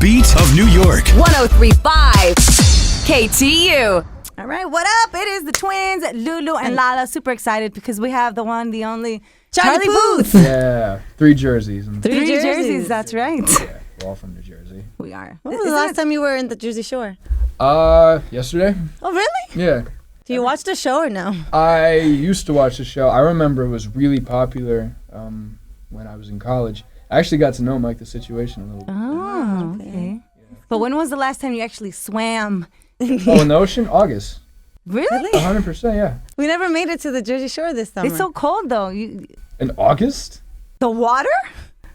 beat of New York. 103.5 KTU. All right, what up? It is the twins, Lulu and Lala. Super excited because we have the one, the only, Charlie Puth. Yeah, 3 jerseys. And Three jerseys, that's right. Yeah, we're all from New Jersey. We are. When was the last time you were in the Jersey Shore? Yesterday? Oh, really? Yeah. Do you watch the show or no? I used to watch the show. I remember it was really popular when I was in college. I actually got to know Mike the Situation a little bit. Oh, okay. But when was the last time you actually swam? Oh, in the ocean? August. Really? 100%, yeah. We never made it to the Jersey Shore this summer. It's so cold, though. In August? The water?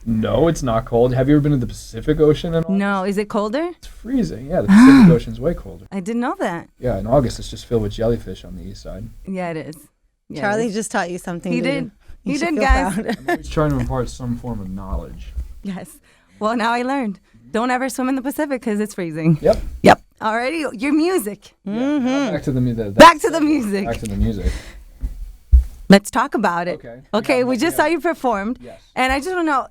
No, it's not cold. Have you ever been to the Pacific Ocean in August? No. Is it colder? It's freezing. Yeah, the Pacific Ocean's way colder. I didn't know that. Yeah, in August it's just filled with jellyfish on the east side. Yeah, it is. Yeah, Charlie it is. just taught you something. He Lulu. did. You He should did, feel guys. proud. I'm always trying to impart some form of knowledge. Yes. Well, now I learned. Don't ever swim in the Pacific because it's freezing. Yep. Yep. Alrighty, your music. Yeah, now back to the music. Back to the music. Back to the music. Let's talk about it. Okay. Okay, we just saw you performed. Yes. And I just want to know,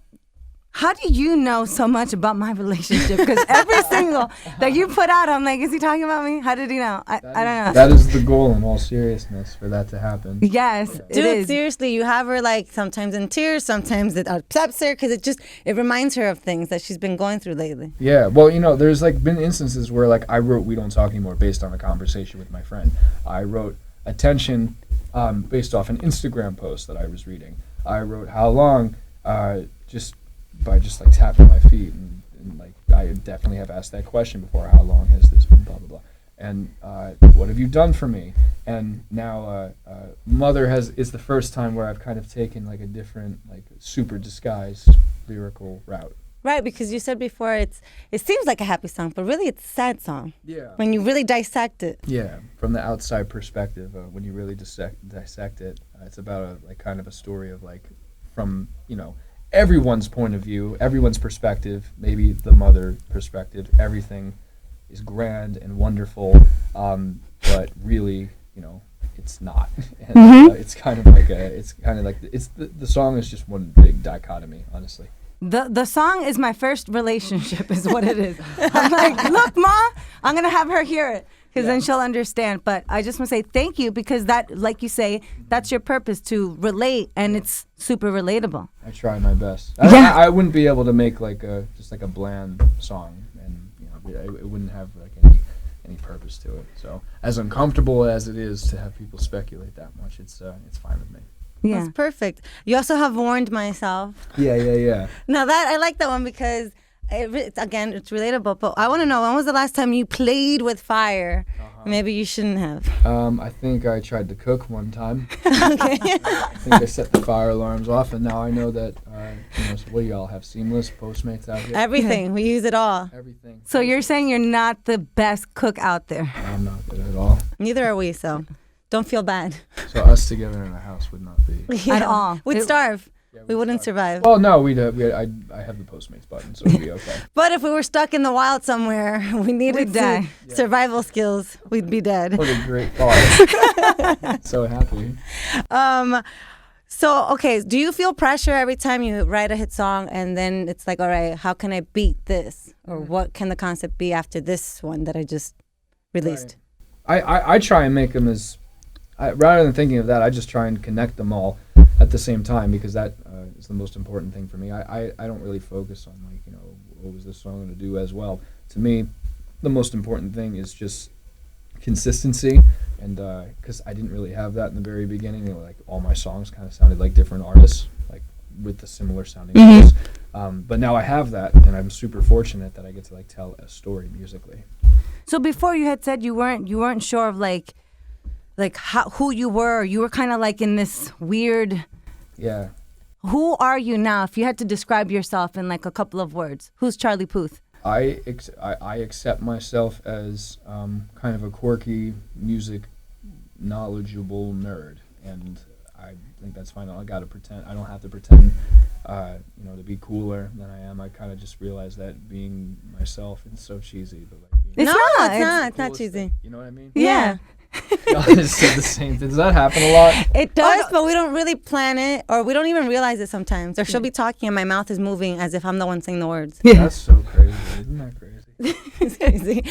how do you know so much about my relationship? Because every single that you put out, I'm like, is he talking about me? How did he know? I don't know. That is the goal in all seriousness, for that to happen. Yes, it Dude, is. seriously, you have her like sometimes in tears, sometimes it upsets her because it reminds her of things that she's been going through lately. Yeah, well, there's like been instances where like I wrote "We Don't Talk Anymore" based on a conversation with my friend. I wrote "Attention" based off an Instagram post that I was reading. I wrote "How Long" just by just like tapping my feet and like I definitely have asked that question before. How long has this been? Blah blah blah. And what have you done for me? And now Mother is the first time where I've kind of taken like a different, like super disguised lyrical route. Right, because you said before it seems like a happy song, but really it's a sad song. Yeah. When you really dissect it. Yeah, from the outside perspective, when you really dissect it, it's about like kind of a story of like from everyone's point of view, everyone's perspective, maybe the mother perspective. Everything is grand and wonderful, but really, it's not. And it's kind of like the song is just one big dichotomy, honestly. The song is my first relationship, is what it is. I'm like, look, Ma, I'm going to have her hear it because then she'll understand. But I just want to say thank you because that, like you say, that's your purpose, to relate, and it's super relatable. I try my best. I wouldn't be able to make like just a bland song, and it wouldn't have like any purpose to it. So as uncomfortable as it is to have people speculate that much, it's fine with me. Yeah. That's perfect. You also have Warned Myself. Yeah. Now that I like that one because it's relatable. But I want to know, when was the last time you played with fire? Maybe you shouldn't have. I think I tried to cook one time. Okay. I think I set the fire alarms off, and now I know that. So what do y'all have? Seamless Postmates out here. Everything. We use it all. Everything. So you're saying you're not the best cook out there? I'm not good at all. Neither are we. So don't feel bad. So us together in a house would not be. At all. We'd starve. Yeah, We wouldn't survive. Well, no, I have the Postmates button, so we'd be okay. But if we were stuck in the wild somewhere, we needed We'd die. survival skills, we'd be dead. What a great thought. So happy. So, okay, do you feel pressure every time you write a hit song and then it's like, all right, how can I beat this? Or what can the concept be after this one that I just released? Right. I try and make them rather than thinking of that, I just try and connect them all at the same time, because that is the most important thing for me. I don't really focus on what was this song going to do as well. To me, the most important thing is just consistency, and because I didn't really have that in the very beginning. Like all my songs kind of sounded like different artists, like with the similar sounding voice. But now I have that, and I'm super fortunate that I get to tell a story musically. So before you had said you weren't sure of who you were. You were kind of in this weird. Yeah. Who are you now? If you had to describe yourself in a couple of words, who's Charlie Puth? I accept myself as kind of a quirky, music knowledgeable nerd, and I think that's fine. I gotta pretend. I don't have to pretend, to be cooler than I am. I kind of just realized that being myself is so cheesy, but It's not cheesy. You know what I mean? Yeah. I just said the same thing. Does that happen a lot? It does, but we don't really plan it, or we don't even realize it sometimes. Or she'll be talking and my mouth is moving as if I'm the one saying the words. That's so crazy. Isn't that crazy? It's crazy.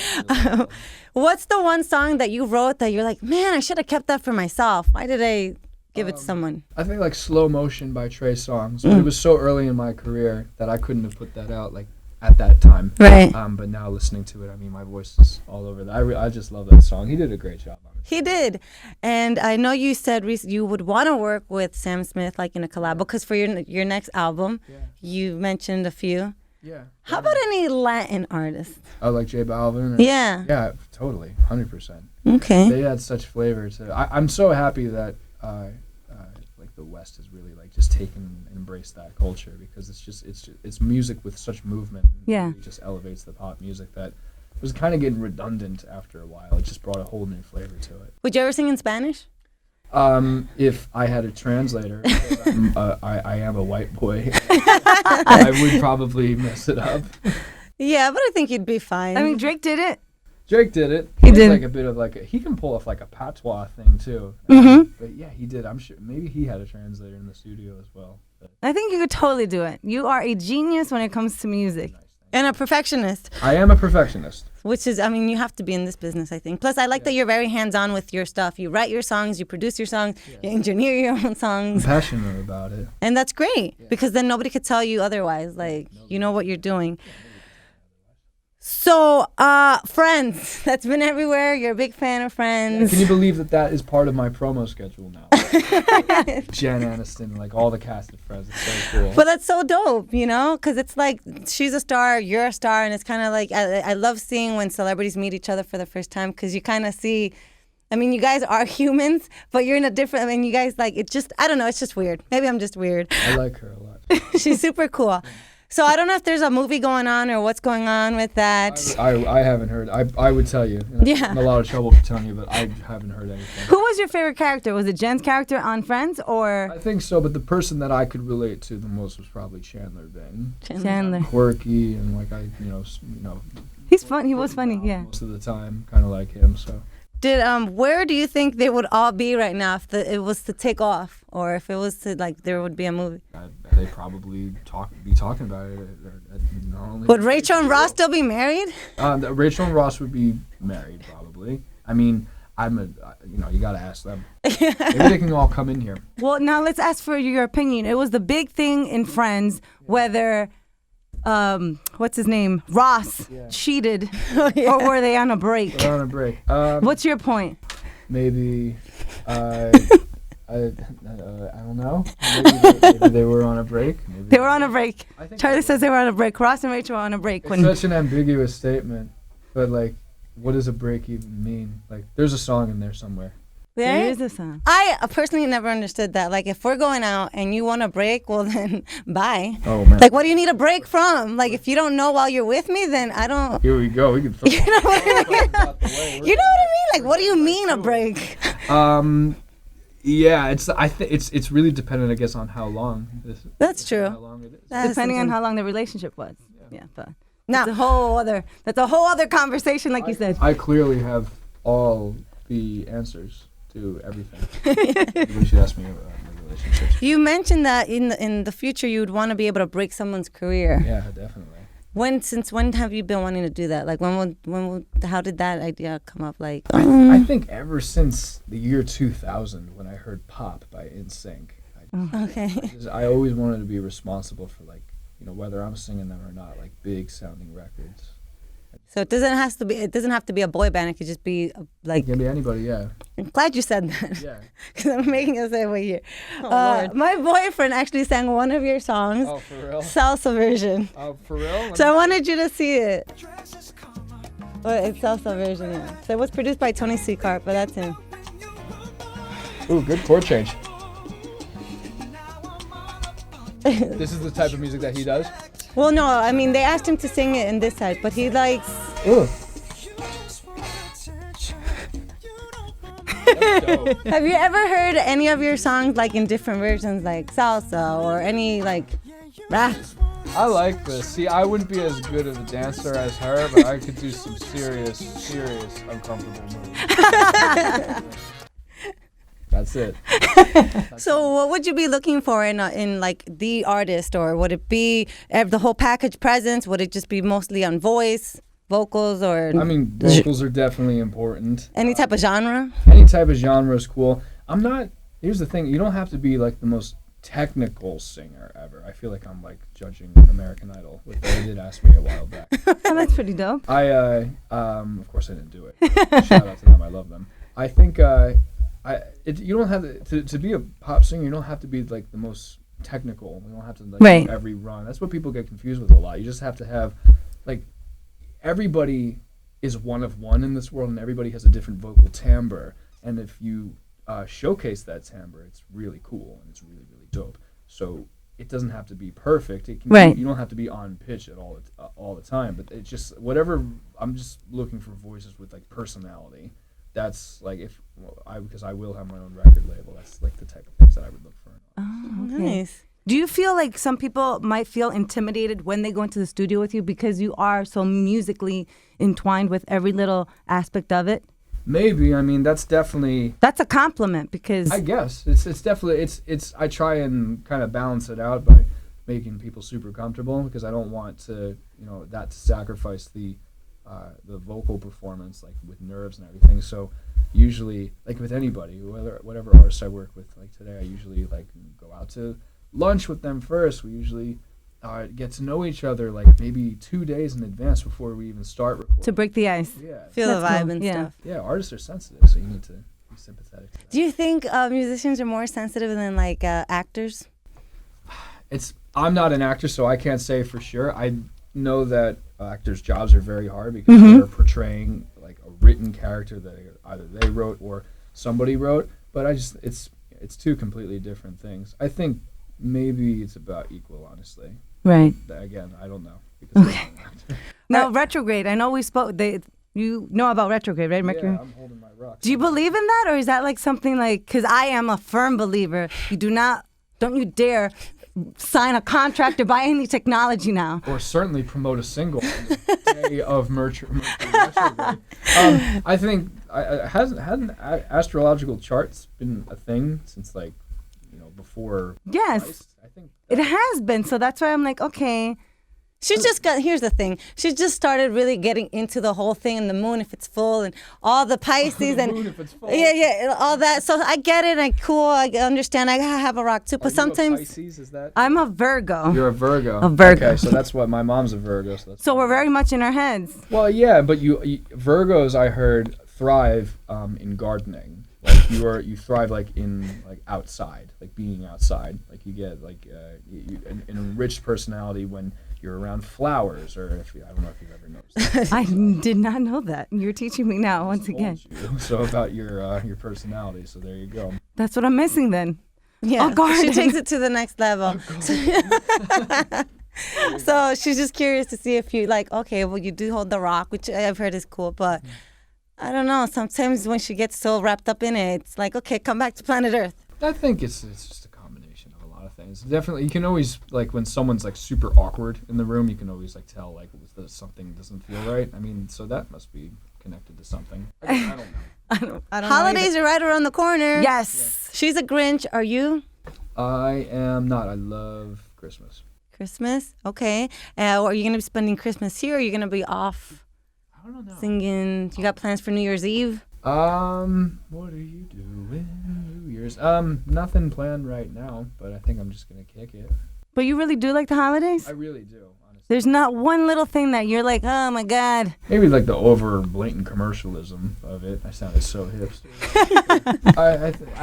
What's the one song that you wrote that you're like, man, I should have kept that for myself? Why did I give it to someone? I think like Slow Motion by Trey Songz. But it was so early in my career that I couldn't have put that out like at that time. Right. But now listening to it, I mean, my voice is all over that. I just love that song. He did a great job on it. He did. And I know you said you would want to work with Sam Smith like in a collab because for your next album, you mentioned a few. Yeah. How about any Latin artists? Oh, like J Balvin? Yeah. Yeah, totally. 100%. Okay. They had such flavor to I'm so happy that like the West has really like just taken and embraced that culture because it's music with such movement. Yeah. It just elevates the pop music that was kind of getting redundant after a while. It just brought a whole new flavor to it. Would you ever sing in Spanish? If I had a translator, I am a white boy, I would probably mess it up. Yeah, but I think you'd be fine. I mean, Drake did it. Drake did it. He was did. like a bit of like he can pull off like a patois thing too. But yeah, he did. I'm sure maybe he had a translator in the studio as well. But I think you could totally do it. You are a genius when it comes to music. And a perfectionist, I am a perfectionist. which is, I mean, you have to be in this business, I think. Plus, I like that you're very hands-on with your stuff. You write your songs, you produce your songs, you engineer your own I'm songs. passionate about it. And that's great because then nobody could tell you otherwise. Like, you know what you're doing. So, Friends, that's been everywhere. You're a big fan of Friends. Can you believe that is part of my promo schedule now? Jen Aniston, like all the cast of Friends. It's so cool. But that's so dope, you know, because it's like she's a star, you're a star, and it's kind of like I love seeing when celebrities meet each other for the first time because you kind of see. I mean, you guys are humans, but you're in a different. I mean, you guys like it. Just I don't know. It's just weird. Maybe I'm just weird. I like her a lot. She's super cool. So I don't know if there's a movie going on or what's going on with that. I haven't heard. I would tell you. And Yeah. I'm in a lot of trouble for telling you, but I haven't heard anything. Who was your favorite character? Was it Jen's character on Friends or I think so, but the person that I could relate to the most was probably Chandler Bing. Chandler? Quirky and like He's fun. He was funny. Yeah. most of the time, kind of like him. So Did where do you think they would all be right now if it was to take off, or if it was to like there would be a movie? they probably be talking about it. Not only Would Rachel and Ross still be married? Rachel and Ross would be married probably. I mean, you got to ask them. Maybe they can all come in here. Well, now let's ask for your opinion. It was the big thing in Friends whether what's his name? Ross cheated or were they on a break? They're on a break. What's your point? Maybe I don't know. Maybe they were on a break. Maybe They were on a break. I think Charlie they says they were on a break. Ross and Rachel were on a break. It's such an ambiguous statement, but like, what does a break even mean? Like, there's a song in there somewhere. There is a song. I personally never understood that. Like, if we're going out and you want a break, well then, bye. Oh man. Like, what do you need a break from? Like, if you don't know while you're with me, then I don't. Here we go. We can. You know what I mean? You know what I mean? Like, what do you mean a break? Yeah, it's really dependent, I guess, on how long. That's true. How long it is. That's Depending on something- how long the relationship was. Yeah, but Now, that's a whole other conversation, like you said. I clearly have all the answers to everything. You should ask me about my relationships. you mentioned that in the future you would want to be able to break someone's career. Yeah, definitely. Since when have you been wanting to do that? Like, how did that idea come up? Like, I think ever since the year 2000, when I heard "Pop" by NSYNC, okay. I always wanted to be responsible for whether I'm singing them or not, like big sounding records. So it doesn't have to be a boy band. It could just be like. It can be anybody, yeah. I'm glad you said that. Yeah. Because I'm making a segue here. Lord. My boyfriend actually sang one of your songs, Oh, for real? Salsa version. Oh, for real? So I wanted you to see it. Well, it's Salsa version, yeah. So it was produced by Tony Seacart, but that's him. Ooh, good chord change. This is the type of music that he does? Well, no, I mean, they asked him to sing it in this side, but he likes... Ooh. That's dope. Have you ever heard any of your songs, like, in different versions, like salsa or any, like, rap? I like this. See, I wouldn't be as good of a dancer as her, but I could do some serious uncomfortable moves. That's it. So what would you be looking for in like the artist, or would it be the whole package presence? Would it just be mostly on voice, vocals, or I mean, vocals are definitely important. any type of genre? Any type of genre is cool. Here's the thing, you don't have to be like the most technical singer ever. I feel like I'm like judging American Idol, which they did ask me a while back. Oh, that's pretty dope. Of course I didn't do it. Shout out to them, I love them. I think you don't have to be a pop singer. You don't have to be like the most technical. You don't have to like Right. do every run. That's what people get confused with a lot. You just have to have like everybody is one of one in this world, and everybody has a different vocal timbre. And if you showcase that timbre, it's really cool and it's really dope. So it doesn't have to be perfect. It can Right. be, you don't have to be on pitch at all the time. But it's just whatever. I'm just looking for voices with like personality. That's like because I will have my own record label. That's like the type of things that I would look for. Oh, okay. Nice. Do you feel like some people might feel intimidated when they go into the studio with you because you are so musically entwined with every little aspect of it? Maybe. I mean, that's definitely. That's a compliment because I guess it's definitely it's. I try and kind of balance it out by making people super comfortable because I don't want to that to sacrifice the vocal performance like with nerves and everything. So usually like with anybody, whatever artist I work with, like today I usually like go out to lunch with them first. We usually get to know each other like maybe 2 days in advance before we even start recording. to break the ice. Yeah. Feel the That's vibe cool. and Yeah. stuff. Yeah, artists are sensitive, so you need to be sympathetic to that. Do you think musicians are more sensitive than like actors? I'm not an actor, so I can't say for sure. I know that actors' jobs are very hard because they're portraying like a written character that either they wrote or somebody wrote. But it's two completely different things. I think maybe it's about equal, honestly. Right. Again, I don't know because I'm not an actor. Now, retrograde. I know we spoke. You know about retrograde, right, Mercury? Yeah, I'm holding my rock. Do you believe in that, or is that like something like? Because I am a firm believer. Don't you dare sign a contract or buy any technology now. Or certainly promote a single on the day of Mercury Retrograde. I think hasn't astrological charts been a thing since like before? Yes. Christ? I think It has been, so that's why I'm like, okay. Here's the thing. She just started really getting into the whole thing, and the moon if it's full, and all the Pisces, The and moon if it's full. yeah, all that. So I get it. I understand. I have a rock too, but Are you a Pisces? sometimes Is that? I'm a Virgo. You're a Virgo. A Virgo. Okay, so that's what my mom's a Virgo. So we're very much in our heads. Well, yeah, but you Virgos, I heard, thrive in gardening. Like you thrive like in like outside, like being outside. Like you get like an enriched personality when you're around flowers, or I don't know if you've ever noticed that. I did not know that. You're teaching me now once again. So about your personality. So there you go. That's what I'm missing then. yeah, A garden. she takes it to the next level. So she's just curious to see if you like. Okay, well you do hold the rock, which I've heard is cool, but I don't know. Sometimes when she gets so wrapped up in it, it's like, okay, come back to planet Earth. I think it's just a combination of a lot of things. Definitely, you can always like when someone's like super awkward in the room, you can always like tell like something doesn't feel right. I mean, so that must be connected to something. I don't know. I don't Holidays are right around the corner. Yes. She's a Grinch. Are you? I am not. I love Christmas. Christmas? Okay. Are you going to be spending Christmas here, or are you going to be off I don't know. singing? You got plans for New Year's Eve? What are you doing New Year's? Nothing planned right now, but I think I'm just gonna kick it. But you really do like the holidays? I really do, honestly. There's not one little thing that you're like, oh my God. Maybe like the over blatant commercialism of it. I sounded so hipster.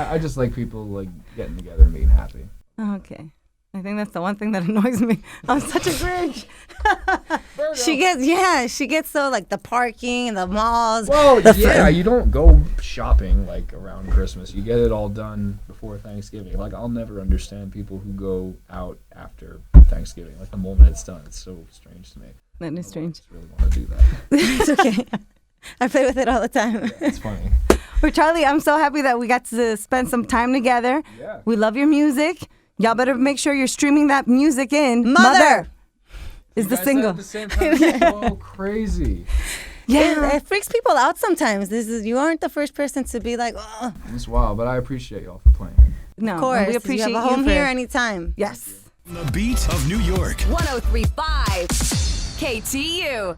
I just like people like getting together and being happy. Okay. I think that's the one thing that annoys me. I'm such a Grinch. She gets so like the parking and the malls. Well, yeah, you don't go shopping like around Christmas. You get it all done before Thanksgiving. Like I'll never understand people who go out after Thanksgiving. Like the moment it's done, it's so strange to me. That is strange. I just really want to do that. It's okay. I play with it all the time. It's funny. But Charlie, I'm so happy that we got to spend some time together. Yeah. We love your music. Y'all better make sure you're streaming that music in. Mother! is the Guys said single. At the same time, so crazy. Yeah. It freaks people out sometimes. You aren't the first person to be like, oh, It's wild, but I appreciate y'all for playing. No, of course. we appreciate you have a home for- here anytime. Yes. The beat of New York. 1035 KTU.